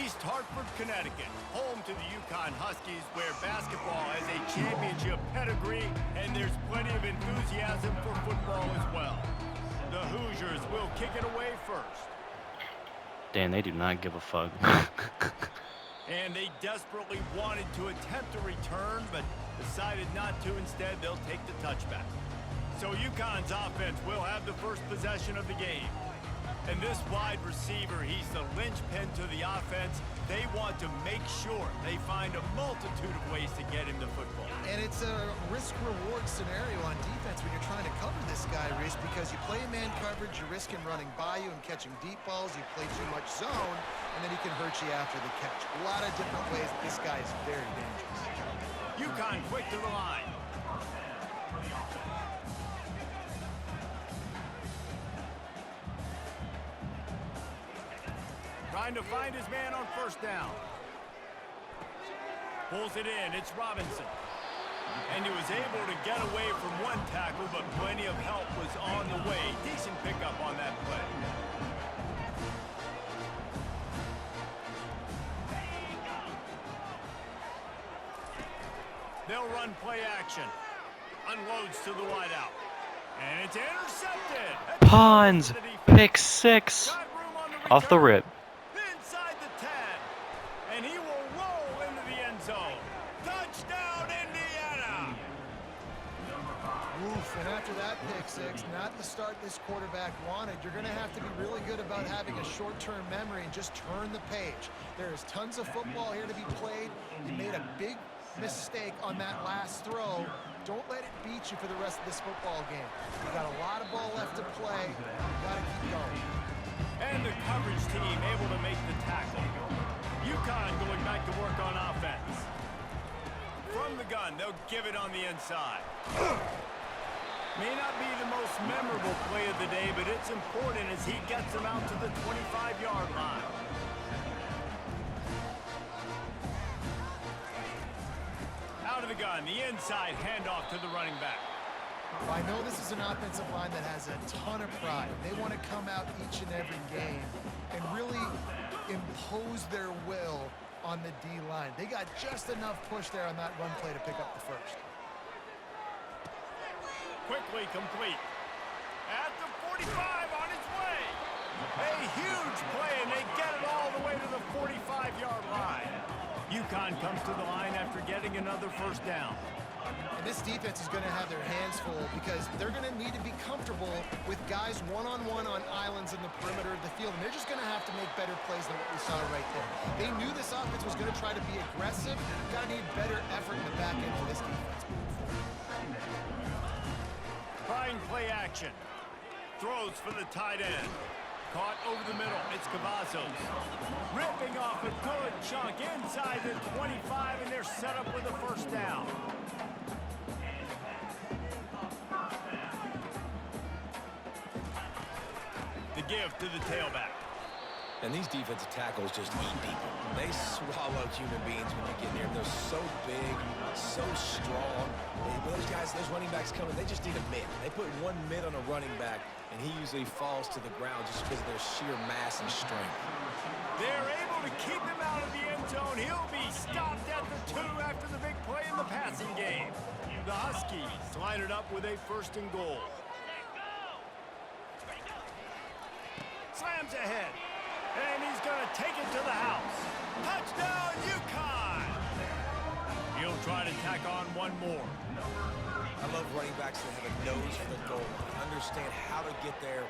East Hartford, Connecticut, home to the Yukon Huskies, where basketball has a championship pedigree and there's plenty of enthusiasm for football as well. The Hoosiers will kick it away first. Damn, they do not give a fuck. And they desperately wanted to attempt a return, but decided not to. Instead, they'll take the touchback. So Yukon's offense will have the first possession of the game. And this wide receiver, he's the linchpin to the offense. They want to make sure they find a multitude of ways to get him the football. And it's a risk-reward scenario on defense when you're trying to cover this guy, Reese, because you play man coverage, you're risking running by you and catching deep balls. You play too much zone, and then he can hurt you after the catch. A lot of different ways that this guy is very dangerous. Yukon quick to the line. Trying to find his man on first down. Pulls it in. It's Robinson. And he was able to get away from one tackle, but plenty of help was on the way. Decent pickup on that play. They'll run play action. Unloads to the wideout. And it's intercepted. Pons, pick 6 off the rip. Inside the 10. And he will roll into the end zone. Touchdown, Indiana. Oof, and after that pick six, not the start this quarterback wanted. You're going to have to be really good about having a short-term memory and just turn the page. There is tons of football here to be played. You made a big mistake on that last throw. Don't let it beat you for the rest of this football game. You got a lot of ball left to play. You got to keep going. And the coverage team able to make the tackle. Yukon going back to work on offense. From the gun, they'll give it on the inside. May not be the most memorable play of the day, but it's important as he gets them out to the 25-yard line. Out of the gun, the inside handoff to the running back. Well, I know this is an offensive line that has a ton of pride. They want to come out each and every game and really impose their will on the D-line. They got just enough push there on that run play to pick up the first. Quickly complete. At the 45 on its way. A huge play, and they get it all the way to the 45-yard line. Yukon comes to the line after getting another first down. And this defense is going to have their hands full because they're going to need to be comfortable with guys one-on-one on islands in the perimeter of the field. And they're just going to have to make better plays than what we saw right there. They knew this offense was going to try to be aggressive. Got to need better effort in the back end for this defense. Trying play action. Throws for the tight end. Caught over the middle. It's Cavazos. Ripping off a good chunk inside the 25, and they're set up with a first down. The give to the tailback. And these defensive tackles just eat people. They swallow human beings when you get near them. They're so big, so strong. Those guys, those running backs coming, they just need a mid. They put one mid on a running back, and he usually falls to the ground just because of their sheer mass and strength. They're able to keep him out of the end zone. He'll be stopped at the 2 after the big play in the passing game. The Huskies line it up with a first and goal. Slams ahead. And he's going to take it to the house. Touchdown, Yukon! He'll try to tack on one more. I love running backs that have a nose for the goal. They understand how to get there,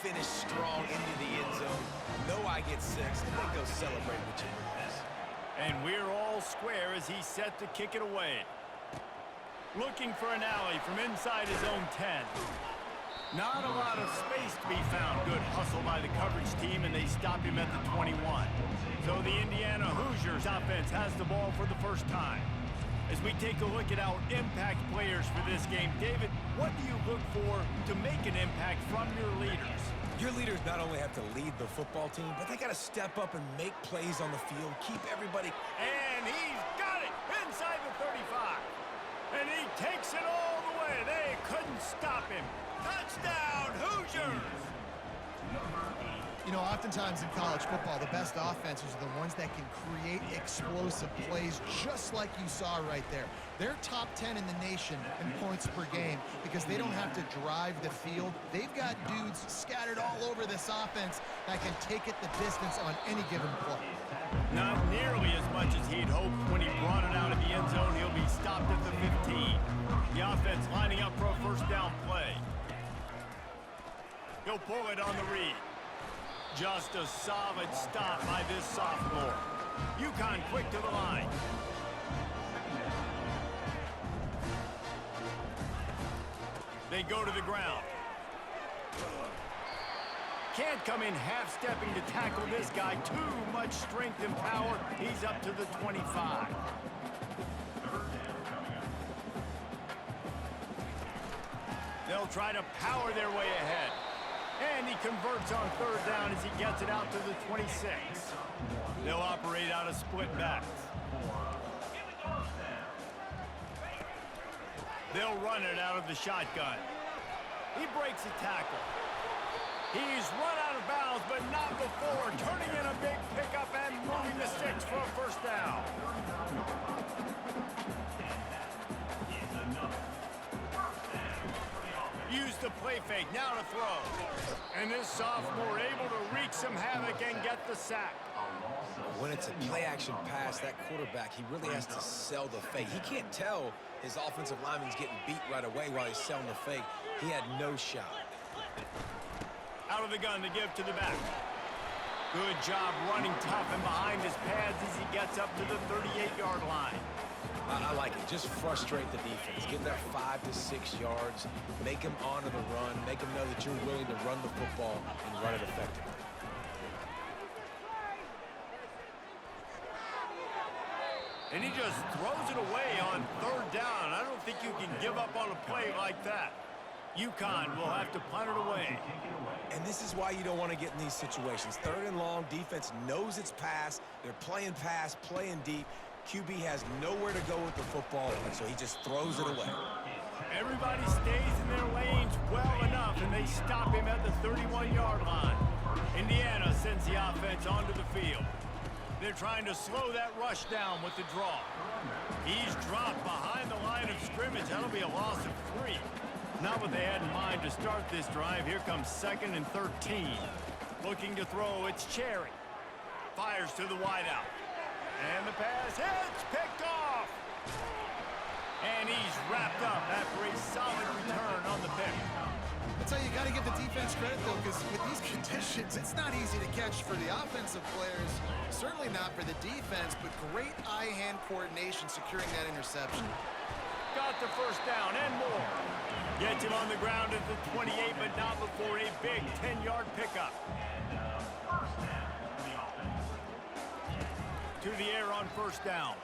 finish strong into the end zone, know I get 6, and then go celebrate with you. And we're all square as he's set to kick it away. Looking for an alley from inside his own 10. Not a lot of space to be found. Good hustle by the coverage team, and they stop him at the 21. So the Indiana Hoosiers offense has the ball for the first time. As we take a look at our impact players for this game, David, what do you look for to make an impact from your leaders? Your leaders not only have to lead the football team, but they got to step up and make plays on the field, keep everybody. And he's got it inside the 35. And he takes it all the way. They couldn't stop him. Touchdown, Hoosiers! You know, oftentimes in college football, the best offenses are the ones that can create explosive plays just like you saw right there. They're top 10 in the nation in points per game because they don't have to drive the field. They've got dudes scattered all over this offense that can take it the distance on any given play. Not nearly as much as he'd hoped when he brought it out of the end zone. He'll be stopped at the 15. The offense lining up for a first down play. He'll pull it on the read. Just a solid stop by this sophomore. UConn quick to the line. They go to the ground. Can't come in half-stepping to tackle this guy. Too much strength and power. He's up to the 25. They'll try to power their way ahead. And he converts on third down as he gets it out to the 26. They'll operate out of split backs. They'll run it out of the shotgun. He breaks a tackle. He's run out of bounds, but not before. Turning in a big pickup and moving the sticks for a first down. Use the play fake, now to throw. And this sophomore able to wreak some havoc and get the sack. When it's a play-action pass, that quarterback, he really has to sell the fake. He can't tell his offensive lineman's getting beat right away while he's selling the fake. He had no shot. Out of the gun to give to the back. Good job running tough and behind his pads as he gets up to the 38-yard line. I like it. Just frustrate the defense. Get that 5 to 6 yards. Make them honor the run. Make them know that you're willing to run the football and run it effectively. And he just throws it away on third down. I don't think you can give up on a play like that. UConn will have to punt it away. And this is why you don't want to get in these situations. Third and long, defense knows it's pass. They're playing pass, playing deep. QB has nowhere to go with the football, so he just throws it away. Everybody stays in their lanes well enough, and they stop him at the 31-yard line. Indiana sends the offense onto the field. They're trying to slow that rush down with the draw. He's dropped behind the line of scrimmage. That'll be a loss of 3. Not what they had in mind to start this drive. Here comes 2nd and 13. Looking to throw, it's Cherry. Fires to the wideout. And the pass hits, picked off. And he's wrapped up after a solid return on the pick. That's how you got to give the defense credit, though, because with these conditions, it's not easy to catch for the offensive players. Certainly not for the defense, but great eye-hand coordination securing that interception. Got the first down and more. Gets him on the ground at the 28, but not before a big 10-yard pickup. To the air on first down.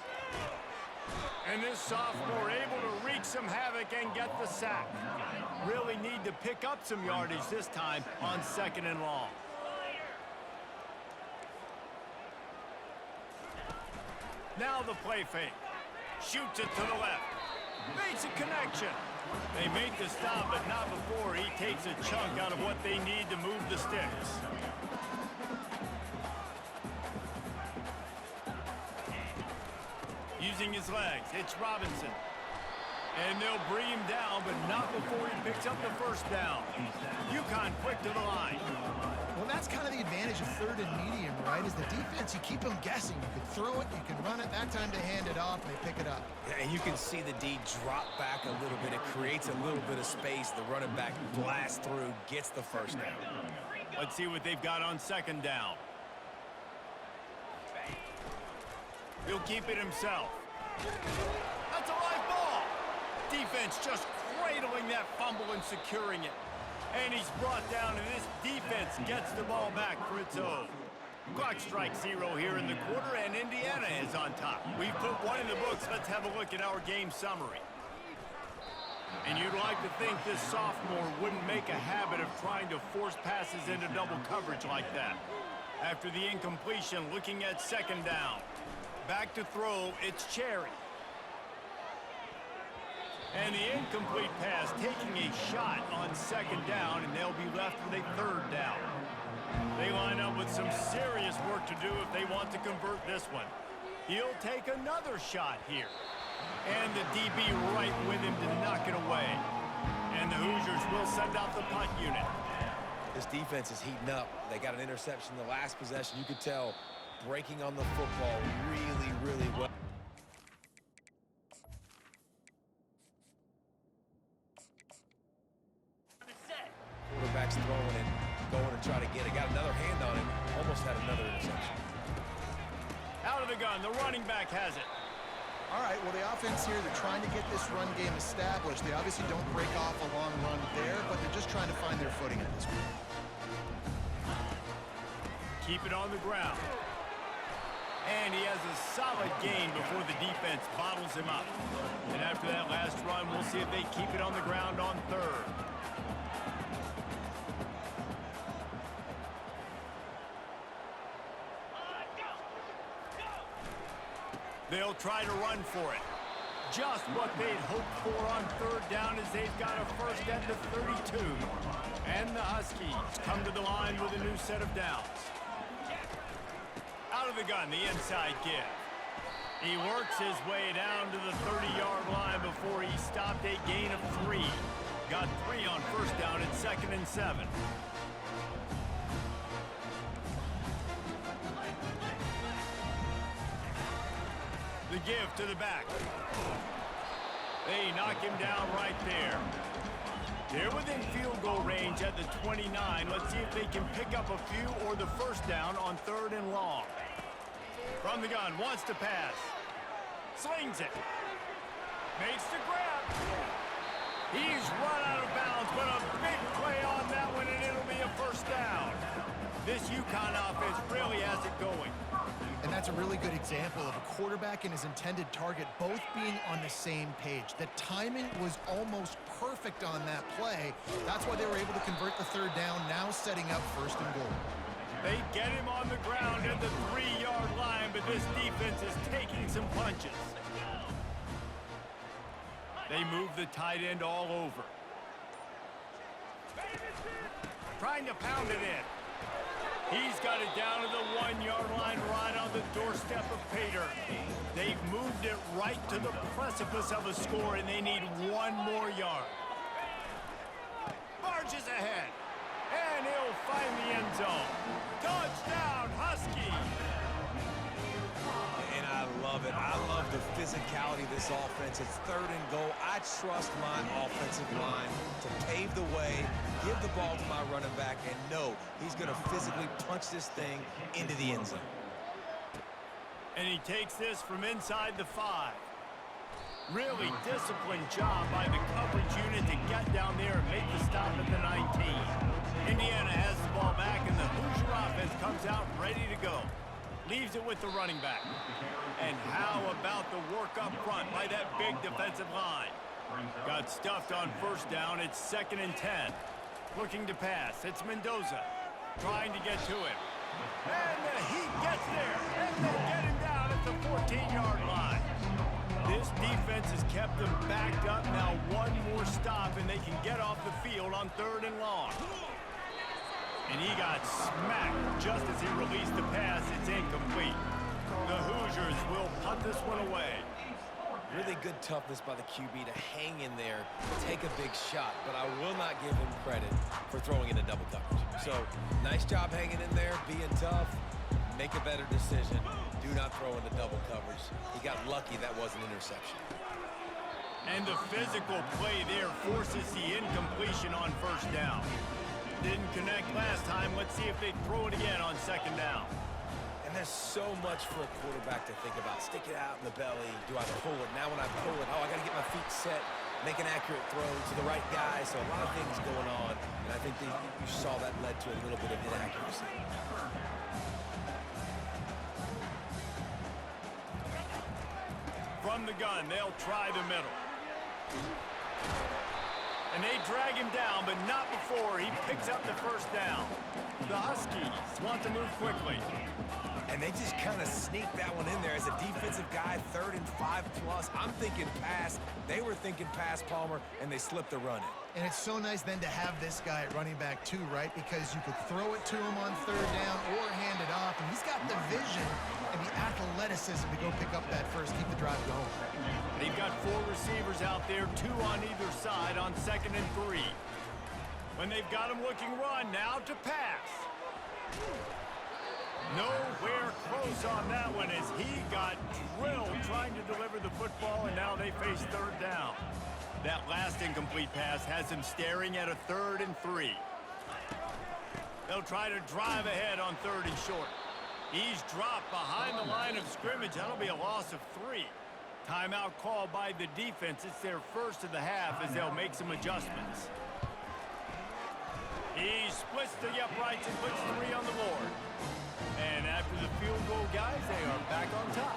And this sophomore able to wreak some havoc and get the sack. Really need to pick up some yardage this time on 2nd and long. Now the play fake. Shoots it to the left. Makes a connection. They make the stop, but not before he takes a chunk out of what they need to move the sticks. Using his legs, it's Robinson. And they'll bring him down, but not before he picks up the first down. UConn quick to the line. Well, that's kind of the advantage of 3rd and medium, right? Is the defense, you keep them guessing. You can throw it, you can run it. That time they hand it off, and they pick it up. And you can see the D drop back a little bit. It creates a little bit of space. The running back blasts through, gets the first down. Let's see what they've got on 2nd down. He'll keep it himself. That's a live ball. Defense just cradling that fumble and securing it. And he's brought down, and this defense gets the ball back for its own. Clock strikes 0 here in the quarter, and Indiana is on top. We've put 1 in the books. Let's have a look at our game summary. And you'd like to think this sophomore wouldn't make a habit of trying to force passes into double coverage like that. After the incompletion, looking at 2nd down. Back to throw, it's Cherry. And the incomplete pass taking a shot on 2nd down, and they'll be left with a 3rd down. They line up with some serious work to do if they want to convert this one. He'll take another shot here. And the DB right with him to knock it away. And the Hoosiers will send out the punt unit. This defense is heating up. They got an interception the last possession. You could tell breaking on the football really, really well. Quarterback's throwing and going to try to get it. Got another hand on it. Almost had another interception. Out of the gun, the running back has it. All right, well, the offense here, they're trying to get this run game established. They obviously don't break off a long run there, but they're just trying to find their footing at this point. Keep it on the ground. And he has a solid gain before the defense bottles him up. And after that last run, we'll see if they keep it on the ground on third. They'll try to run for it. Just what they'd hoped for on third down as they've got a first at the 32. And the Huskies come to the line with a new set of downs. Out of the gun, the inside give. He works his way down to the 30-yard line before he stopped a gain of 3. Got 3 on first down at 2nd and 7. The give to the back. They knock him down right there. They're within field goal range at the 29. Let's see if they can pick up a few or the first down on 3rd and long. From the gun, wants to pass. Slings it. Makes the grab. He's run out of bounds, but a big play on that one, and it'll be a first down. This UConn offense really has it going. And that's a really good example of a quarterback and his intended target both being on the same page. The timing was almost perfect on that play. That's why they were able to convert the 3rd down, now setting up 1st and goal. They get him on the ground at the 3-yard line, but this defense is taking some punches. They move the tight end all over. Trying to pound it in. He's got it down to the 1-yard line right on the doorstep of Pater. They've moved it right to the precipice of a score, and they need 1 more yard. Barges ahead, and he'll find the end zone. Touchdown, Huskies! And I love it. I love the physicality of this offense. It's 3rd and goal. I trust my offensive line to pave the way, give the ball to my running back, and know he's going to physically punch this thing into the end zone. And he takes this from inside the 5. Really disciplined job by the coverage unit to get down there and make the stop at the 19. Indiana has the ball back, and the Hoosier offense comes out ready to go. Leaves it with the running back. And how about the work up front by that big defensive line? Got stuffed on first down. It's 2nd and 10. Looking to pass. It's Mendoza. Trying to get to him. And he gets there. And they get him down at the 14-yard line. This defense has kept them backed up. Now 1 more stop, and they can get off the field on 3rd and long. And he got smacked just as he released the pass. It's incomplete. The Hoosiers will punt this one away. Really good toughness by the QB to hang in there, take a big shot, but I will not give him credit for throwing into double coverage. So, nice job hanging in there, being tough, make a better decision. Do not throw into double coverage. He got lucky that was an interception. And the physical play there forces the incompletion on first down. Didn't connect last time. Let's see if they throw it again on 2nd down. And there's so much for a quarterback to think about. Stick it out in the belly. Do I pull it? Now when I pull it, I got to get my feet set, make an accurate throw to the right guy. So a lot of things going on. And I think you saw that led to a little bit of inaccuracy. From the gun, they'll try the middle. And they drag him down, but not before he picks up the first down. The Huskies want to move quickly. And they just kind of sneaked that one in there as a defensive guy, 3rd and 5+. I'm thinking pass. They were thinking pass, Palmer, and they slipped the run in. And it's so nice then to have this guy at running back too, right? Because you could throw it to him on third down or hand it off, and he's got the vision and the athleticism to go pick up that first, keep the drive going. They've got 4 receivers out there, 2 on either side on 2nd and 3. When they've got him looking run, now to pass. Nowhere close on that one as he got drilled trying to deliver the football, and now they face third down. That last incomplete pass has him staring at a 3rd and 3. They'll try to drive ahead on 3rd and short. He's dropped behind the line of scrimmage. That'll be a loss of 3. Timeout called by the defense. It's their first of the half as they'll make some adjustments. He splits the uprights and puts 3 on the board. And after the field goal, guys, they are back on top.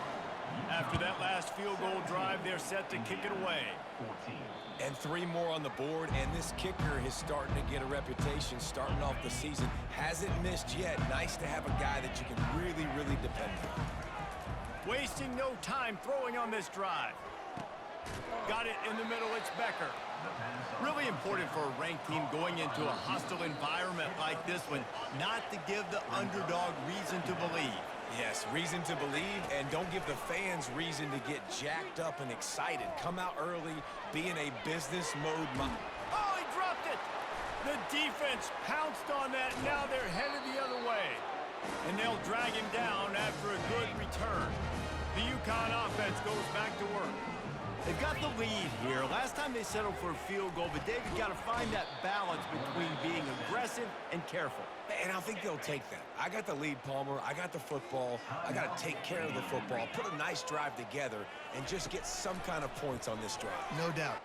After that last field goal drive, they're set to kick it away. And 3 more on the board, and this kicker is starting to get a reputation starting off the season. Hasn't missed yet. Nice to have a guy that you can really, really depend on. Wasting no time throwing on this drive. Got it in the middle, it's Becker. Really important for a ranked team going into a hostile environment like this one, not to give the underdog reason to believe. Yes, reason to believe, and don't give the fans reason to get jacked up and excited. Come out early, be in a business mode. Oh, he dropped it! The defense pounced on that, now they're headed the other way. And they'll drag him down after a good return. The UConn offense goes back to work. They've got the lead here. Last time they settled for a field goal, but David got to find that balance between being aggressive and careful. And I think they'll take that. I got the lead, Palmer. I got the football. I got to take care of the football, put a nice drive together, and just get some kind of points on this drive. No doubt.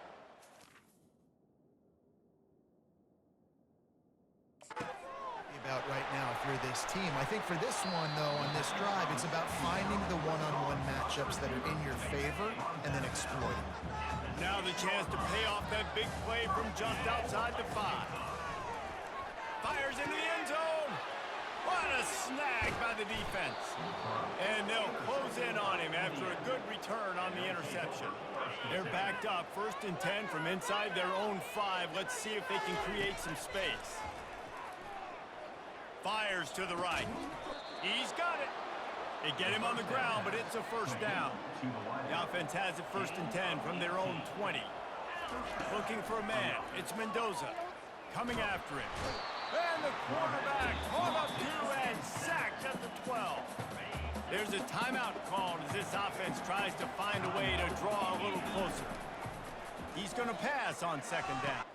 About right now if you're this team. I think for this one, though, on this drive, it's about finding the one-on-one matchups that are in your favor and then exploiting. Now the chance to pay off that big play from just outside the 5. Fires into the end zone. What a snag by the defense. And they'll close in on him after a good return on the interception. They're backed up 1st and 10 from inside their own 5. Let's see if they can create some space. Fires to the right. He's got it. They get him on the ground, but it's a 1st down. The offense has it 1st and 10 from their own 20. Looking for a man. It's Mendoza. Coming after him. And the quarterback caught up to and sacked at the 12. There's a timeout called as this offense tries to find a way to draw a little closer. He's going to pass on 2nd down.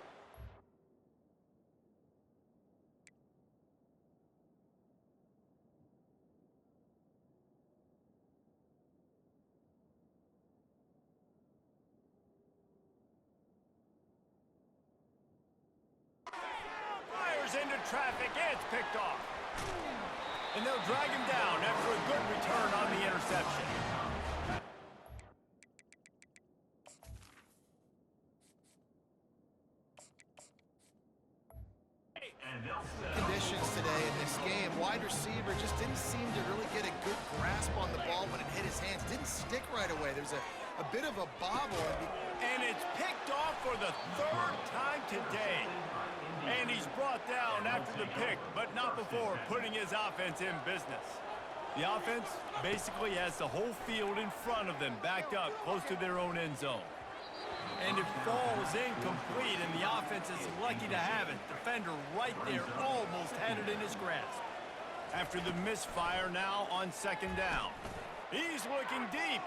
Into traffic, it's picked off. And they'll drag him down after a good return on the interception. Conditions today in this game, wide receiver just didn't seem to really get a good grasp on the ball when it hit his hands. Didn't stick right away. There's a bit of a bobble. And it's picked off for the 3rd time today. And he's brought down after the pick, but not before putting his offense in business. The offense basically has the whole field in front of them, backed up close to their own end zone. And it falls incomplete, and the offense is lucky to have it. Defender right there almost had it in his grasp. After the misfire, now on 2nd down. He's looking deep.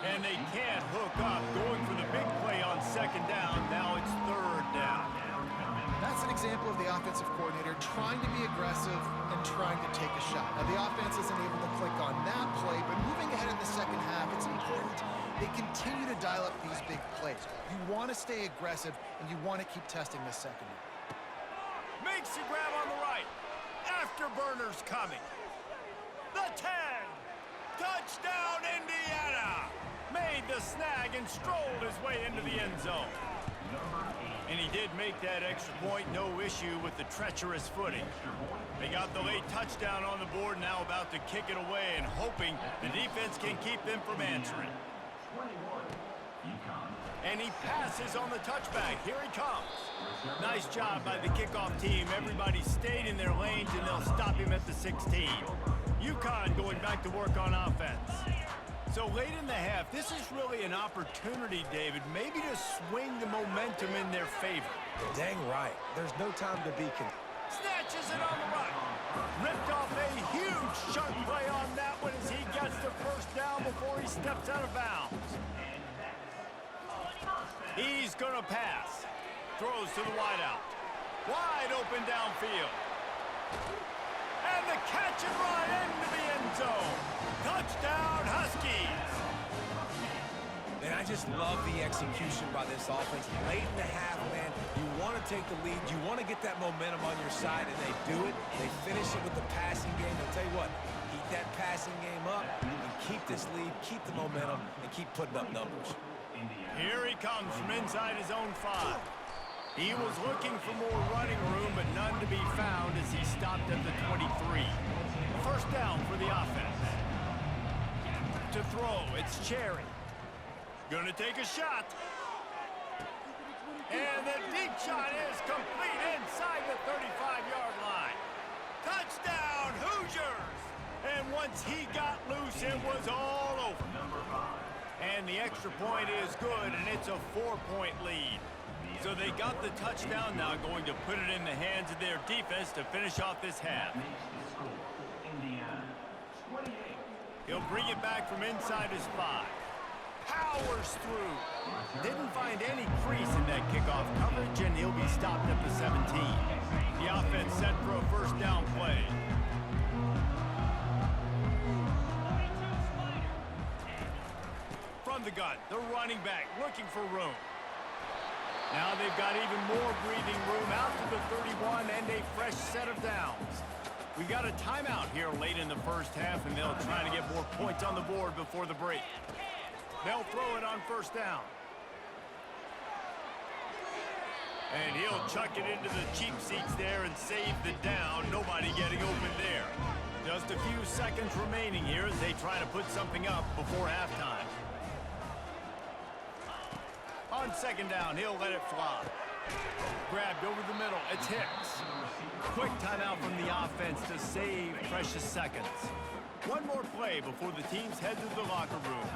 And they can't hook up, going for the big play on 2nd down. Now it's 3rd down. That's an example of the offensive coordinator trying to be aggressive and trying to take a shot. Now, the offense isn't able to click on that play, but moving ahead in the 2nd half, it's important they continue to dial up these big plays. You want to stay aggressive, and you want to keep testing this secondary. Makes the grab on the right. Afterburner's coming. The 10. Touchdown, Indiana. Made the snag and strolled his way into the end zone. And he did make that extra point, no issue with the treacherous footing. They got the late touchdown on the board, now about to kick it away and hoping the defense can keep them from answering. And he passes on the touchback. Here he comes. Nice job by the kickoff team. Everybody stayed in their lanes, and they'll stop him at the 16. UConn going back to work on offense. So late in the half, this is really an opportunity, David, maybe to swing the momentum in their favor. Dang right. There's no time to be Snatches it on the run. Ripped off a huge sharp play on that one as he gets the first down before he steps out of bounds. He's going to pass. Throws to the wideout. Wide open downfield. And the catch and run into the end zone. Touchdown, Huskies. Man, I just love the execution by this offense. Late in the half, man, you want to take the lead. You want to get that momentum on your side, and they do it. They finish it with the passing game. I'll tell you what, keep that passing game up and keep this lead, keep the momentum, and keep putting up numbers. Here he comes from inside his own 5. He was looking for more running room, but none to be found as he stopped at the 23. First down for the offense. To throw, it's Cherry. Gonna take a shot. And the deep shot is complete inside the 35-yard line. Touchdown, Hoosiers! And once he got loose, it was all over. And the extra point is good, and it's a 4-point lead. So they got the touchdown, now going to put it in the hands of their defense to finish off this half. He'll bring it back from inside his 5. Powers through. Didn't find any crease in that kickoff coverage, and he'll be stopped at the 17. The offense set for a first down play. From the gun, the running back looking for room. Now they've got even more breathing room out to the 31 and a fresh set of downs. We got a timeout here late in the first half, and they'll try to get more points on the board before the break. They'll throw it on first down. And he'll chuck it into the cheap seats there and save the down. Nobody getting open there. Just a few seconds remaining here as they try to put something up before halftime. On second down, he'll let it fly. Grabbed over the middle. It's Hicks. Quick timeout from the offense to save precious seconds. One more play before the teams head to the locker rooms.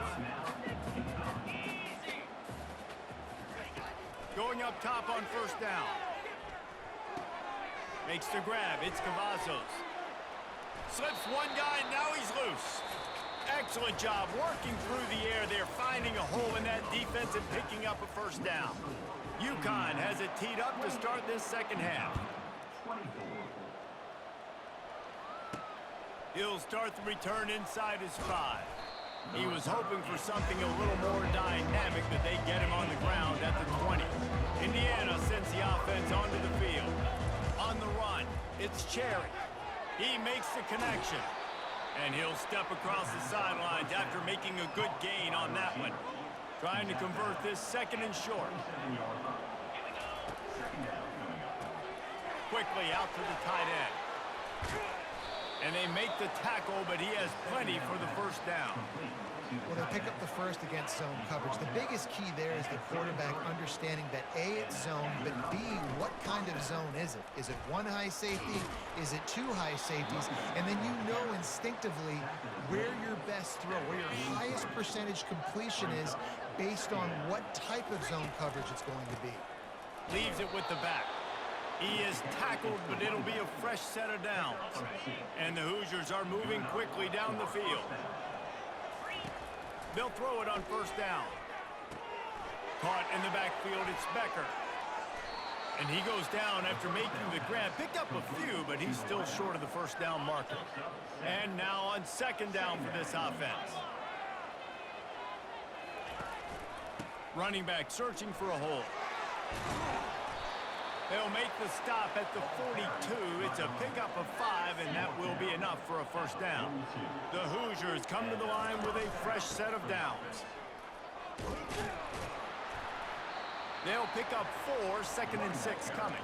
Going up top on first down. Makes the grab. It's Cavazos. Slips one guy, now he's loose. Excellent job working through the air. They're finding a hole in that defense and picking up a first down. UConn has it teed up to start this second half. He'll start the return inside his 5. He was hoping for something a little more dynamic, but they get him on the ground at the 20. Indiana sends the offense onto the field. On the run, it's Cherry. He makes the connection. And he'll step across the sidelines after making a good gain on that one. Trying to convert this second and short. Quickly out to the tight end. And they make the tackle, but he has plenty for the first down. Well, they pick up the first against zone coverage. The biggest key there is the quarterback understanding that A, it's zone, but B, what kind of zone is it? Is it one high safety? Is it two high safeties? And then you know instinctively where your best throw, where your highest percentage completion is based on what type of zone coverage it's going to be. Leaves it with the back. He is tackled, but it'll be a fresh set of downs. And the Hoosiers are moving quickly down the field. They'll throw it on first down. Caught in the backfield, it's Becker. And he goes down after making the grab. Picked up a few, but he's still short of the first down marker. And now on second down for this offense. Running back searching for a hole. They'll make the stop at the 42. It's a pickup of 5, and that will be enough for a first down. The Hoosiers come to the line with a fresh set of downs. They'll pick up 4, second and 6 coming.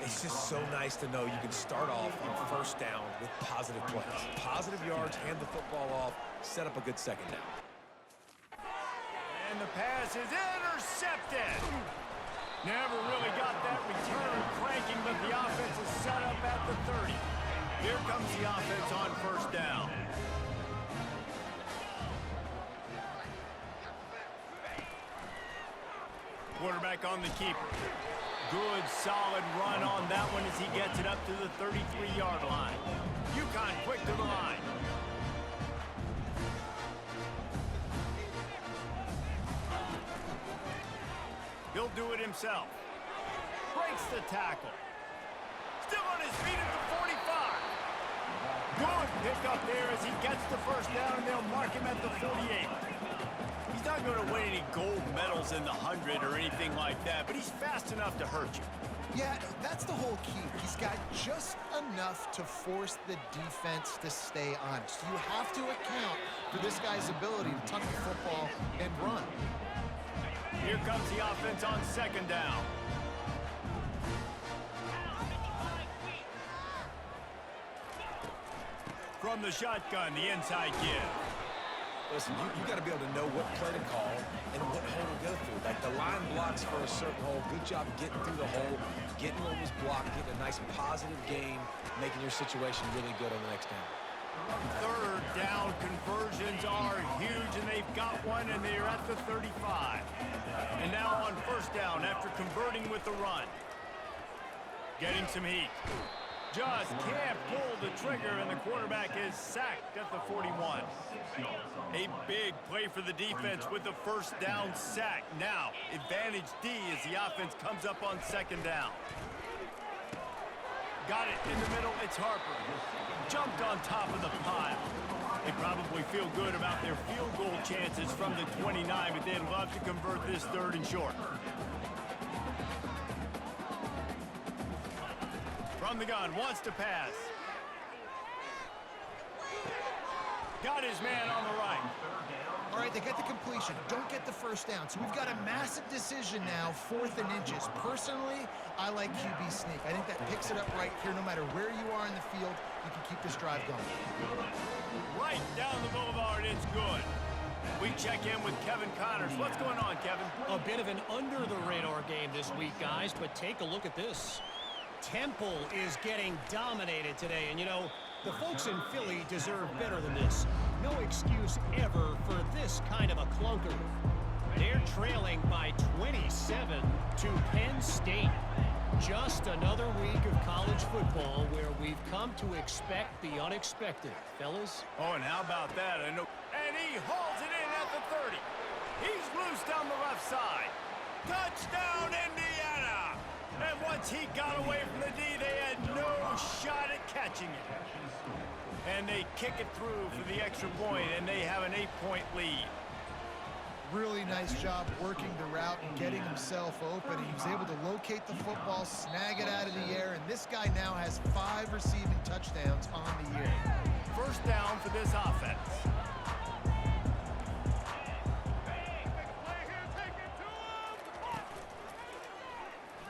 It's just so nice to know you can start off on first down with positive plays. Positive yards, hand the football off, set up a good second down. And and the pass is intercepted. Never really got that return cranking, but the offense is set up at the 30. Here comes the offense on first down. Quarterback on the keeper. Good, solid run on that one as he gets it up to the 33-yard line. UConn quick to the line. He'll do it himself. Breaks the tackle. Still on his feet at the 45. Good pick up there as he gets the first down, and they'll mark him at the 48. He's not going to win any gold medals in the 100 or anything like that, but he's fast enough to hurt you. Yeah, that's the whole key. He's got just enough to force the defense to stay honest. You have to account for this guy's ability to tuck the football and run. Here comes the offense on second down. From the shotgun, the inside give. Listen, you got to be able to know what play to call and what hole to go through. Like the line blocks for a certain hole. Good job getting through the hole, getting what was blocked, getting a nice positive gain, making your situation really good on the next down. Third down conversions are huge, and they've got one, and they're at the 35. And now on first down after converting with the run. Getting some heat. Just can't pull the trigger, and the quarterback is sacked at the 41. A big play for the defense with the first down sack. Now, advantage D as the offense comes up on second down. Got it in the middle, it's Harper. Jumped on top of the pile. They probably feel good about their field goal chances from the 29, but they'd love to convert this third and short. From the gun, wants to pass. Got his man on the right. All right, they get the completion. Don't get the first down. So we've got a massive decision now, 4th and inches. Personally, I like QB sneak. I think that picks it up right here. No matter where you are in the field, you can keep this drive going. Right down the boulevard, it's good. We check in with Kevin Connors. What's going on, Kevin? A bit of an under-the-radar game this week, guys, but take a look at this. Temple is getting dominated today, and you know, the folks in Philly deserve better than this. No excuse ever for this kind of a clunker. They're trailing by 27 to Penn State. Just another week of college football where we've come to expect the unexpected, fellas. Oh, and how about that? I know. And he hauls it in at the 30. He's loose down the left side. Touchdown, Indiana! And once he got away from the D, they had no shot at catching it. And they kick it through for the extra point, and they have an 8-point lead. Really nice job working the route and getting himself open. He was able to locate the football, snag it out of the air, and this guy now has 5 receiving touchdowns on the year. First down for this offense.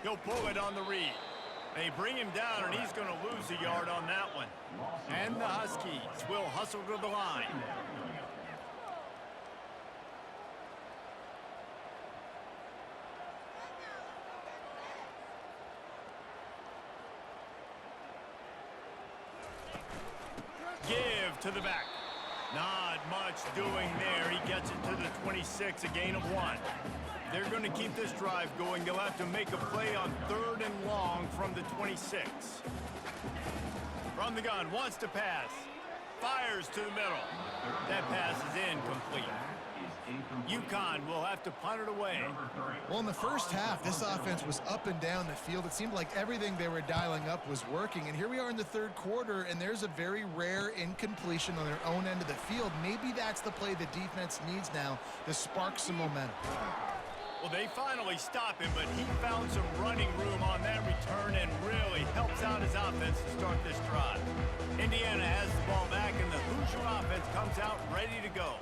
He'll pull it on the read. They bring him down, and he's going to lose a yard on that one. And the Huskies will hustle to the line. Give to the back. Not much doing there. He gets it to the 26, a gain of 1. They're going to keep this drive going. They'll have to make a play on 3rd and long from the 26. From the gun, wants to pass. Fires to the middle. That pass is incomplete. UConn will have to punt it away. Well, in the first half, this offense was up and down the field. It seemed like everything they were dialing up was working. And here we are in the 3rd quarter, and there's a very rare incompletion on their own end of the field. Maybe that's the play the defense needs now to spark some momentum. Well, they finally stop him, but he found some running room on that return and really helps out his offense to start this drive. Indiana has the ball back, and the Hoosier offense comes out ready to go.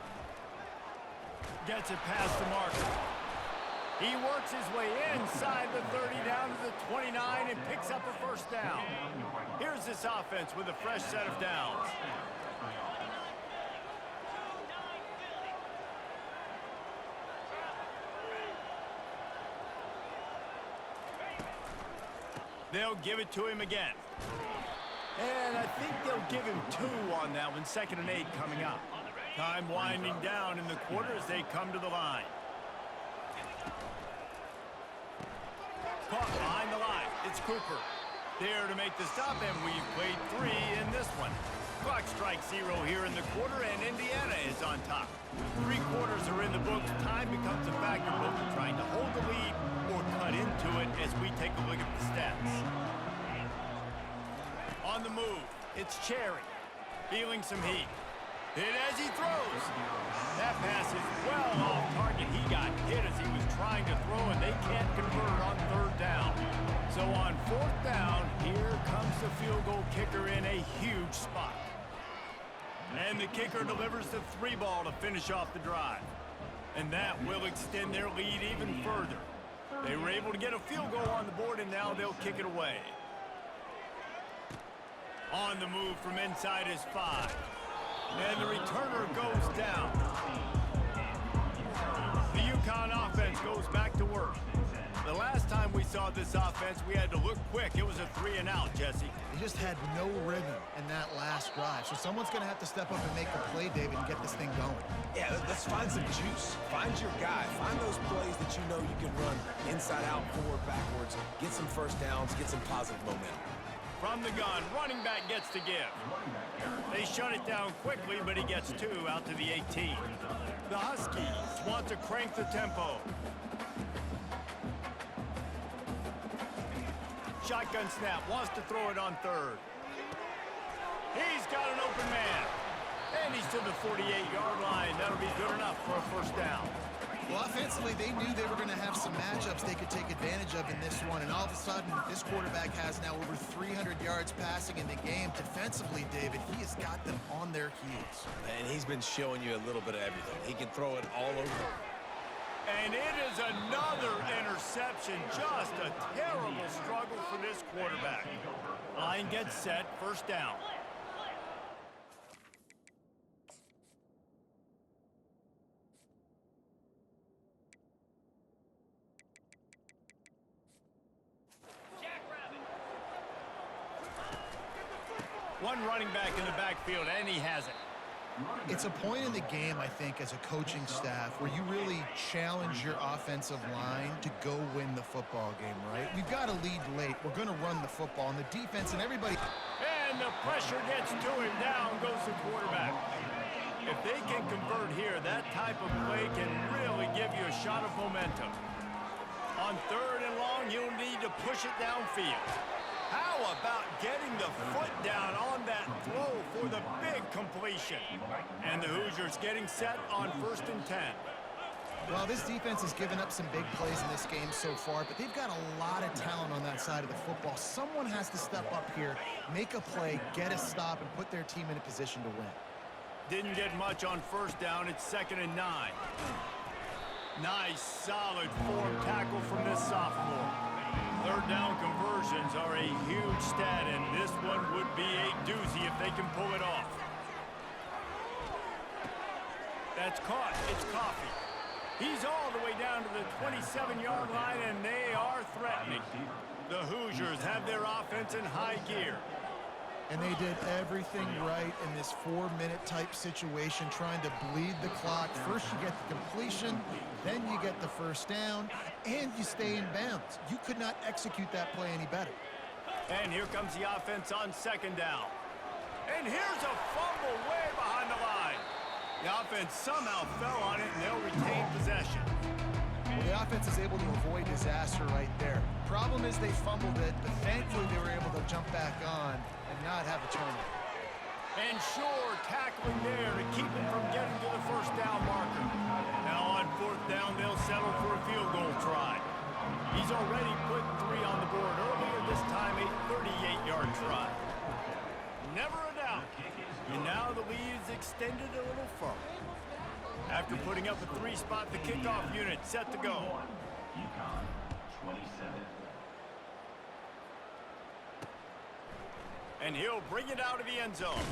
Gets it past the marker. He works his way inside the 30 down to the 29 and picks up a first down. Here's this offense with a fresh set of downs. They'll give it to him again. And I think they'll give him 2 on that one. 2nd and 8 coming up. Time winding down in the quarter as they come to the line. Caught behind the line. It's Cooper. There to make the stop, and we've played 3 in this one. Clock strikes 0 here in the quarter, and Indiana is on top. 3 quarters are in the books. Time becomes a factor, both in trying to hold the lead or cut into it as we take a look at the stats. On the move, it's Cherry. Feeling some heat. Hit as he throws. That pass is well off target. He got hit as he was trying to throw, and they can't convert on 3rd down. So on 4th down, here comes the field goal kicker in a huge spot. And the kicker delivers the 3 ball to finish off the drive. And that will extend their lead even further. They were able to get a field goal on the board, and now they'll kick it away. On the move from inside his 5. And the returner goes down. The UConn offense goes back to work. The last time we saw this offense, we had to look quick. It was a 3 and out, Jesse. They just had no rhythm in that last drive. So someone's going to have to step up and make a play, David, and get this thing going. Yeah, let's find some juice. Find your guy. Find those plays that you know you can run inside out, forward, backwards. Get some first downs. Get some positive momentum. From the gun, running back gets to give. They shut it down quickly, but he gets 2 out to the 18. The Huskies want to crank the tempo. Shotgun snap, wants to throw it on 3rd. He's got an open man. And he's to the 48-yard line. That'll be good enough for a 1st down. Well, offensively, they knew they were going to have some matchups they could take advantage of in this one. And all of a sudden, this quarterback has now over 300 yards passing in the game. Defensively, David, he has got them on their heels. And he's been showing you a little bit of everything. He can throw it all over. And it is another interception. Just a terrible struggle for this quarterback. Line gets set, 1st down. One running back in the backfield, and he has it. It's a point in the game, I think, as a coaching staff where you really challenge your offensive line to go win the football game, right? We've got to lead late. We're going to run the football, and the defense and everybody... And the pressure gets to him. Down goes the quarterback. If they can convert here, that type of play can really give you a shot of momentum. On 3rd and long, you'll need to push it downfield. How about getting the foot down on that throw for the big completion? And the Hoosiers getting set on 1st and 10. Well, this defense has given up some big plays in this game so far, but they've got a lot of talent on that side of the football. Someone has to step up here, make a play, get a stop, and put their team in a position to win. Didn't get much on 1st down. It's 2nd and 9. Nice, solid form tackle from this sophomore. 3rd down conversions are a huge stat, and this one would be a doozy if they can pull it off. That's caught. It's Coffee. He's all the way down to the 27-yard line, and they are threatening. The Hoosiers have their offense in high gear. And they did everything right in this 4-minute type situation, trying to bleed the clock. First you get the completion, then you get the 1st down, and you stay in bounds. You could not execute that play any better. And here comes the offense on 2nd down. And here's a fumble way behind the line. The offense somehow fell on it, and they'll retain possession. Well, the offense is able to avoid disaster right there. Problem is they fumbled it, but thankfully they were able to jump back on and not have a turnover. And sure, tackling there to keep him from getting to the 1st down marker. Now on 4th down, they'll settle for a field goal try. He's already put 3 on the board earlier, this time a 38-yard try. Never a doubt. And now the lead is extended a little further. After putting up a 3-spot, the kickoff unit set to go. UConn, 27. And he'll bring it out of the end zone.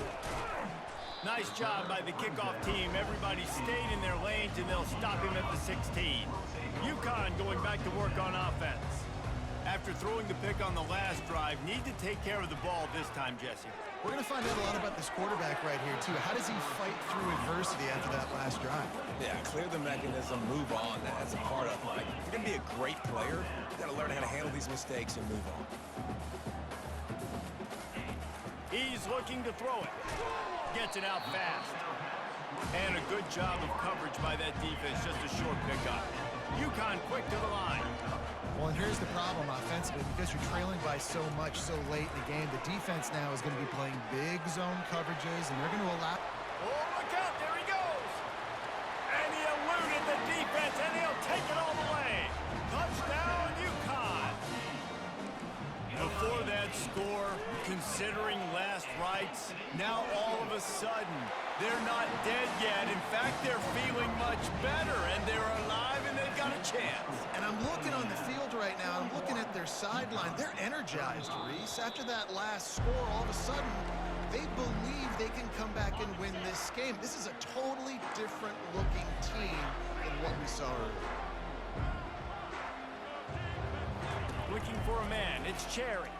Nice job by the kickoff team. Everybody stayed in their lanes, and they'll stop him at the 16. UConn going back to work on offense. After throwing the pick on the last drive, need to take care of the ball this time, Jesse. We're going to find out a lot about this quarterback right here, too. How does he fight through adversity after that last drive? Yeah, clear the mechanism, move on. That's a part of life. If you're going to be a great player, you got to learn how to handle these mistakes and move on. He's looking to throw it. Gets it out fast. And a good job of coverage by that defense. Just a short pickup. UConn quick to the line. Well, and here's the problem offensively. Because you're trailing by so much so late in the game, the defense now is going to be playing big zone coverages, and they're going to allow... Oh, look out. There he goes. And he eluded the defense, and he'll take it all the way. Touchdown, UConn. Before that score, considering last rites, now all of a sudden, they're not dead yet. In fact, they're feeling much better, and they're alive, and they've got a chance. And I'm looking on the field right now. I'm looking at their sideline. They're energized, Reese. After that last score, all of a sudden, they believe they can come back and win this game. This is a totally different-looking team than what we saw earlier. Looking for a man. It's Cherry.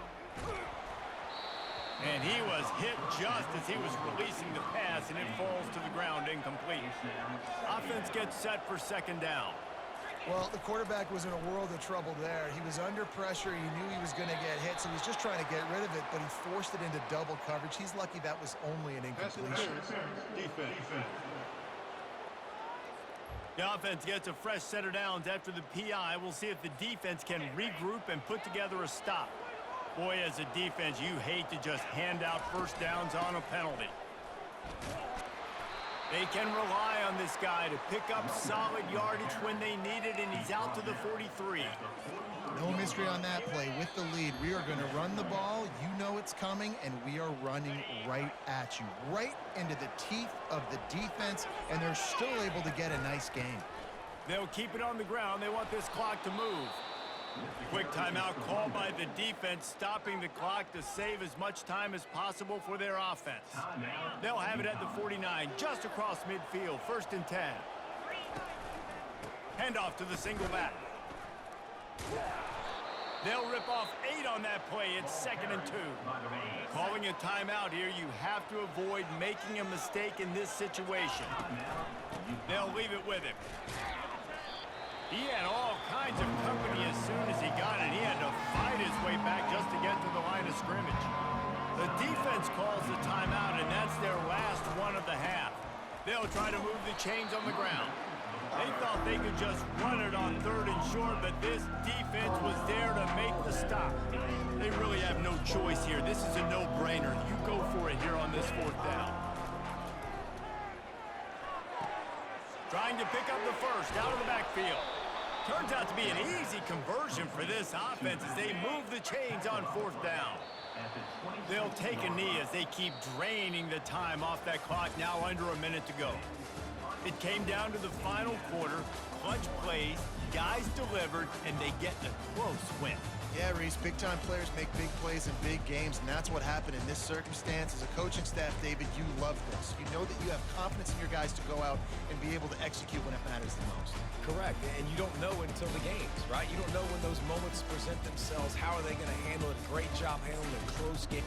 And he was hit just as he was releasing the pass, and it falls to the ground incomplete. Offense gets set for second down. Well, the quarterback was in a world of trouble there. He was under pressure. He knew he was going to get hit, so he was just trying to get rid of it, but he forced it into double coverage. He's lucky that was only an incompletion. Defense. The offense gets a fresh set of downs after the PI. We'll see if the defense can regroup and put together a stop. Boy, as a defense, you hate to just hand out first downs on a penalty. They can rely on this guy to pick up solid yardage when they need it, and he's out to the 43. No mystery on that play. With the lead, we are going to run the ball. You know it's coming, and we are running right at you, right into the teeth of the defense, and they're still able to get a nice game. They'll keep it on the ground. They want this clock to move. Quick timeout called by the defense, stopping the clock to save as much time as possible for their offense. They'll have it at the 49, just across midfield, 1st and 10. Handoff to the single back. They'll rip off 8 on that play. It's 2nd and 2. Calling a timeout here, you have to avoid making a mistake in this situation. They'll leave it with him. He had all kinds of company as soon as he got it. He had to fight his way back just to get to the line of scrimmage. The defense calls the timeout, and that's their last one of the half. They'll try to move the chains on the ground. They thought they could just run it on 3rd and short, but this defense was there to make the stop. They really have no choice here. This is a no-brainer. You go for it here on this 4th down. Trying to pick up the first out of the backfield. Turns out to be an easy conversion for this offense as they move the chains on 4th down. They'll take a knee as they keep draining the time off that clock, now under a minute to go. It came down to the final quarter, clutch plays, guys delivered, and they get a close win. Yeah, Reese, big-time players make big plays in big games, and that's what happened in this circumstance. As a coaching staff, David, you love this. You know that you have confidence in your guys to go out and be able to execute when it matters the most. Correct, and you don't know until the games, right? You don't know when those moments present themselves. How are they going to handle it? Great job handling a close game.